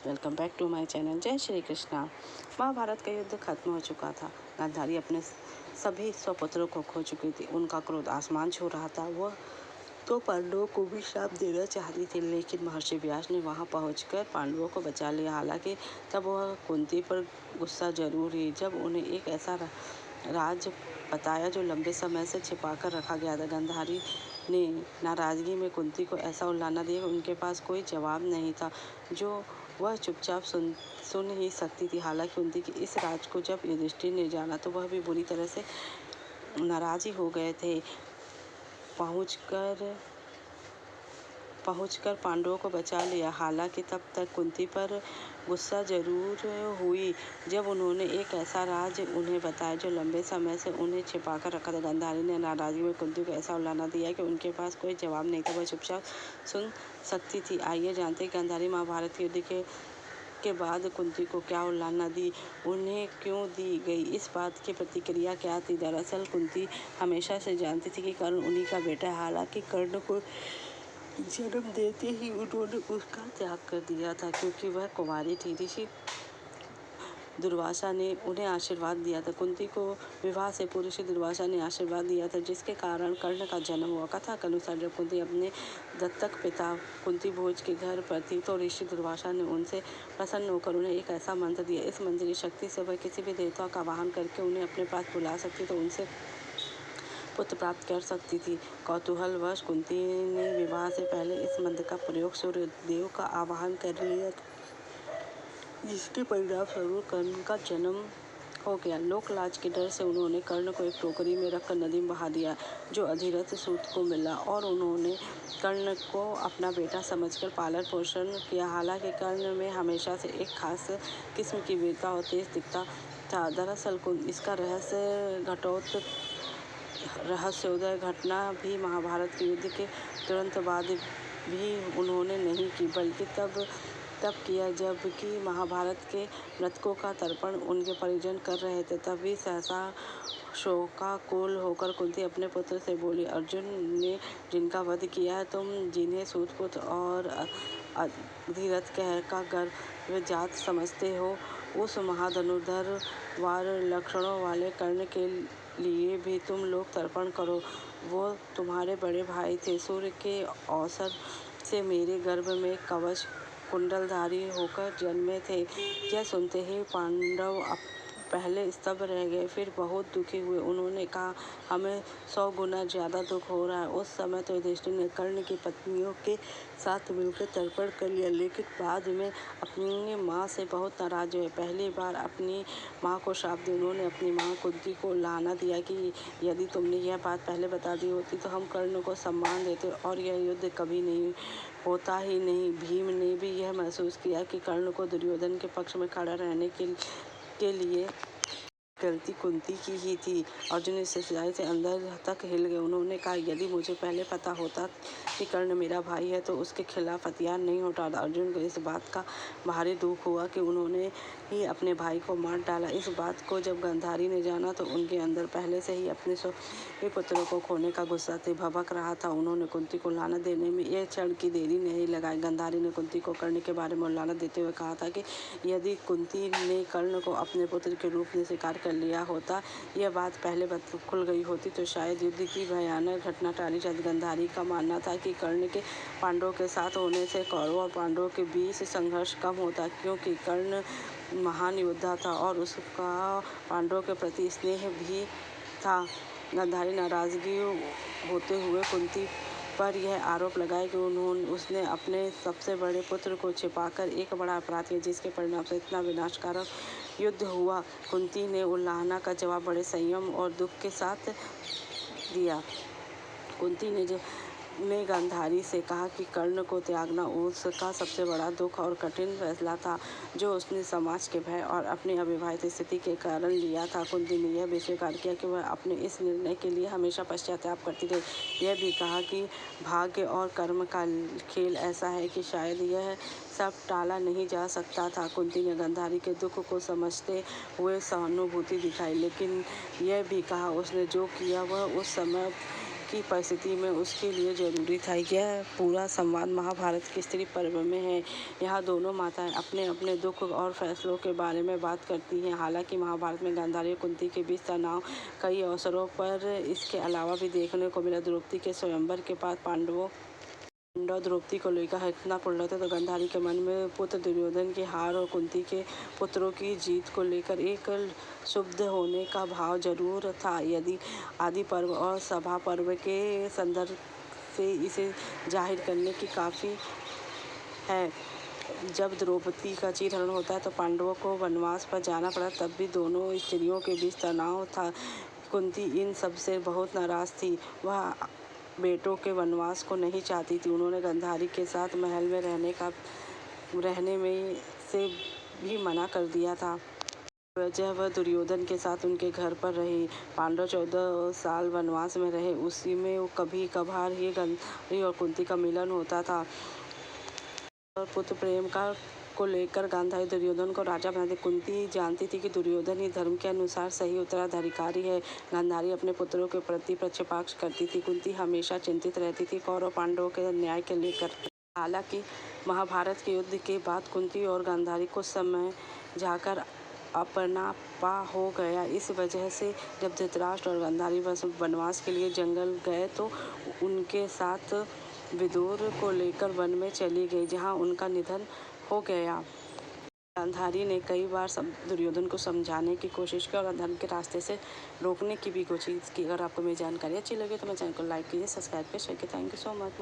Welcome back to my channel. जय श्री कृष्णा। महाभारत का युद्ध खत्म हो चुका था। गांधारी अपने सभी स्वपुत्रों को खो चुकी थी। उनका क्रोध आसमान छू रहा था। वह तो पांडवों को भी श्राप देना चाहती थी, लेकिन महर्षि व्यास ने वहां पहुंचकर पांडवों को बचा लिया। हालांकि तब वह कुंती पर गुस्सा जरूर ही, जब उन्हें एक ऐसा राज बताया जो लंबे समय से छिपाकर रखा गया था। गांधारी ने नाराजगी में कुंती को ऐसा उलाहना दिया कि उनके पास कोई जवाब नहीं था, जो वह चुपचाप सुन ही सकती थी। हालांकि कुंती के इस राज को जब युधिष्ठिर ने जाना तो वह भी बुरी तरह से नाराज ही हो गए थे। पहुंचकर पांडवों को बचा लिया। हालांकि तब तक कुंती पर गुस्सा जरूर हुई, जब उन्होंने एक ऐसा राज उन्हें बताया जो लंबे समय से उन्हें छिपाकर रखा था। गांधारी ने नाराजगी में कुंती को ऐसा उलाहना दिया कि उनके पास कोई जवाब नहीं था, वह चुपचाप सुन सकती थी। आइए जानते हैं गांधारी महाभारत के युद्ध के बाद कुंती को क्या उलाहना दी, उन्हें क्यों दी गई, इस बात की प्रतिक्रिया क्या थी। दरअसल कुंती हमेशा से जानती थी कि कर्ण उन्हीं का बेटा है। हालांकि कर्ण को जन्म देते ही उन्होंने उसका त्याग कर दिया था, क्योंकि वह कुंवारी थी। ऋषि दुर्वासा ने उन्हें आशीर्वाद दिया था। कुंती को विवाह से पूर्व ऋषि दुर्वासा ने आशीर्वाद दिया था, जिसके कारण कर्ण का जन्म हुआ। कथा के अनुसार जब कुंती अपने दत्तक पिता कुंती भोज के घर पर थी, तो ऋषि दुर्वासा ने उनसे प्रसन्न होकर उन्हें एक ऐसा मंत्र दिया। इस मंत्र की शक्ति से वह किसी भी देवता का आवाहन करके उन्हें अपने पास बुला सकती, तो उनसे पुत्र प्राप्त कर सकती थी। कौतूहलवश कुंती ने विवाह से पहले इस मंत्र का प्रयोग सूर्य देव का आवाहन कर लिया, जिसके परिणाम स्वरूप कर्ण का जन्म हो गया। लोक लाज के डर से उन्होंने कर्ण को एक टोकरी में रखकर नदी में बहा दिया, जो अधिरथ सूत को मिला, और उन्होंने कर्ण को अपना बेटा समझकर पालन पोषण किया। हालांकि कर्ण में हमेशा से एक खास किस्म की वीरता और तेज दिखता था। दरअसल इसका रहस्योदय घटना भी महाभारत के युद्ध के तुरंत बाद भी उन्होंने नहीं की, बल्कि तब किया जबकि महाभारत के मृतकों का तर्पण उनके परिजन कर रहे थे। तभी सहसा शोकाकुल होकर कुंती अपने पुत्र से बोली, अर्जुन ने जिनका वध किया है, तुम जिन्हें सूतपुत्र और अधिरथ का गर्भ जात समझते हो, उस महाधनुर्धर वार लक्षणों वाले कर्ण के लिए भी तुम लोग तर्पण करो। वो तुम्हारे बड़े भाई थे, सूर्य के अवसर से मेरे गर्भ में कवच कुंडलधारी होकर जन्मे थे। यह सुनते ही पांडव पहले स्तब्ध रह गए, फिर बहुत दुखी हुए। उन्होंने कहा, हमें 100 गुना ज्यादा दुख हो रहा है। उस समय तो युधिष्ठिर ने कर्ण की पत्नियों के साथ मिलकर तर्पण कर लिया, लेकिन बाद में अपनी माँ से बहुत नाराज हुए। पहली बार अपनी माँ को श्राप दिया। उन्होंने अपनी माँ कुंती को उलाहना दिया कि यदि तुमने यह बात पहले बता दी होती तो हम कर्ण को सम्मान देते और यह युद्ध कभी नहीं होता ही नहीं। भीम ने भी यह महसूस किया कि कर्ण को दुर्योधन के पक्ष में खड़ा रहने के लिए गलती कुंती की ही थी। अर्जुन इस सच्चाई से अंदर तक हिल गए। उन्होंने कहा, यदि मुझे पहले पता होता कि कर्ण मेरा भाई है तो उसके खिलाफ हथियार नहीं उठाता। अर्जुन को इस बात का भारी दुख हुआ कि उन्होंने ही अपने भाई को मार डाला। इस बात को जब गांधारी ने जाना तो उनके अंदर पहले से ही अपने सभी पुत्रों को खोने का गुस्सा भभक रहा था। उन्होंने कुंती को उलाहना देने में एक क्षण की देरी नहीं लगाई। गांधारी ने कुंती को कर्ण के बारे में उलाहना देते हुए कहा था कि यदि कुंती ने कर्ण को अपने पुत्र के रूप में स्वीकार कर लिया होता, यह बात पहले खुल गई होती, तो शायद युद्ध की भयानक घटना टाली जाती। गांधारी का मानना था कि कर्ण के पांडवों के साथ होने से कौरवों और पांडवों के बीच संघर्ष कम होता, क्योंकि कर्ण महान योद्धा था और उसका पांडवों के प्रति स्नेह भी था। गांधारी नाराजगी होते हुए कुंती पर यह आरोप लगाया कि उसने अपने सबसे बड़े पुत्र को छिपाकर एक बड़ा अपराध किया, जिसके परिणाम से इतना विनाशकारक युद्ध हुआ। कुंती ने उलाहना का जवाब बड़े संयम और दुख के साथ दिया। कुंती ने गांधारी से कहा कि कर्ण को त्यागना उसका सबसे बड़ा दुख और कठिन फैसला था, जो उसने समाज के भय और अपनी अविवाहित स्थिति के कारण लिया था। कुंती ने यह भी स्वीकार किया कि वह अपने इस निर्णय के लिए हमेशा पश्चाताप करती रही। यह भी कहा कि भाग्य और कर्म का खेल ऐसा है कि शायद यह सब टाला नहीं जा सकता था। कुंती ने गांधारी के दुख को समझते हुए सहानुभूति दिखाई, लेकिन यह भी कहा उसने जो किया वह उस समय की परिस्थिति में उसके लिए जरूरी था। यह पूरा संवाद महाभारत के स्त्री पर्व में है। यहाँ दोनों माताएं अपने अपने दुख और फैसलों के बारे में बात करती हैं। हालांकि महाभारत में गांधारी और कुंती के बीच तनाव कई अवसरों पर इसके अलावा भी देखने को मिला। द्रौपदी के स्वयंवर के बाद पांडव द्रौपदी को लेकर हस्तिनापुर लौटे तो गांधारी के मन में पुत्र दुर्योधन की हार और कुंती के पुत्रों की जीत को लेकर एक क्षुब्ध होने का भाव जरूर था। यदि आदि पर्व और सभा पर्व के संदर्भ से इसे जाहिर करने की काफ़ी है। जब द्रौपदी का चीरहरण होता है तो पांडवों को वनवास पर जाना पड़ा, तब भी दोनों स्त्रियों के बीच तनाव था। कुंती इन सब से बहुत नाराज थी। वह बेटों के वनवास को नहीं चाहती थी। उन्होंने गांधारी के साथ महल में रहने में से भी मना कर दिया था। वजह वह दुर्योधन के साथ उनके घर पर रही। पांडव 14 साल वनवास में रहे। उसी में कभी कभार ही गांधारी और कुंती का मिलन होता था। और पुत्र प्रेम को लेकर गांधारी दुर्योधन को राजा बनाती। कुंती जानती थी कि दुर्योधन ही धर्म के अनुसार सही उत्तराधिकारी है। गांधारी अपने पुत्रों के प्रति पक्षपात करती थी। कुंती हमेशा चिंतित रहती थी कौरव पांडवों के न्याय के लेकर। हालांकि महाभारत के युद्ध के बाद कुंती और गांधारी कुछ समय जाकर अपनापा हो गया। इस वजह से जब धृतराष्ट्र और गांधारी वनवास के लिए जंगल गए तो उनके साथ विदुर को लेकर वन में चली गई, जहां उनका निधन हो गया। गांधारी ने कई बार दुर्योधन को समझाने की कोशिश की और धर्म के रास्ते से रोकने की भी कोशिश की। अगर आपको मेरी जानकारी अच्छी लगे तो मेरे चैनल को लाइक कीजिए, सब्सक्राइब कीजिए। Thank you so much.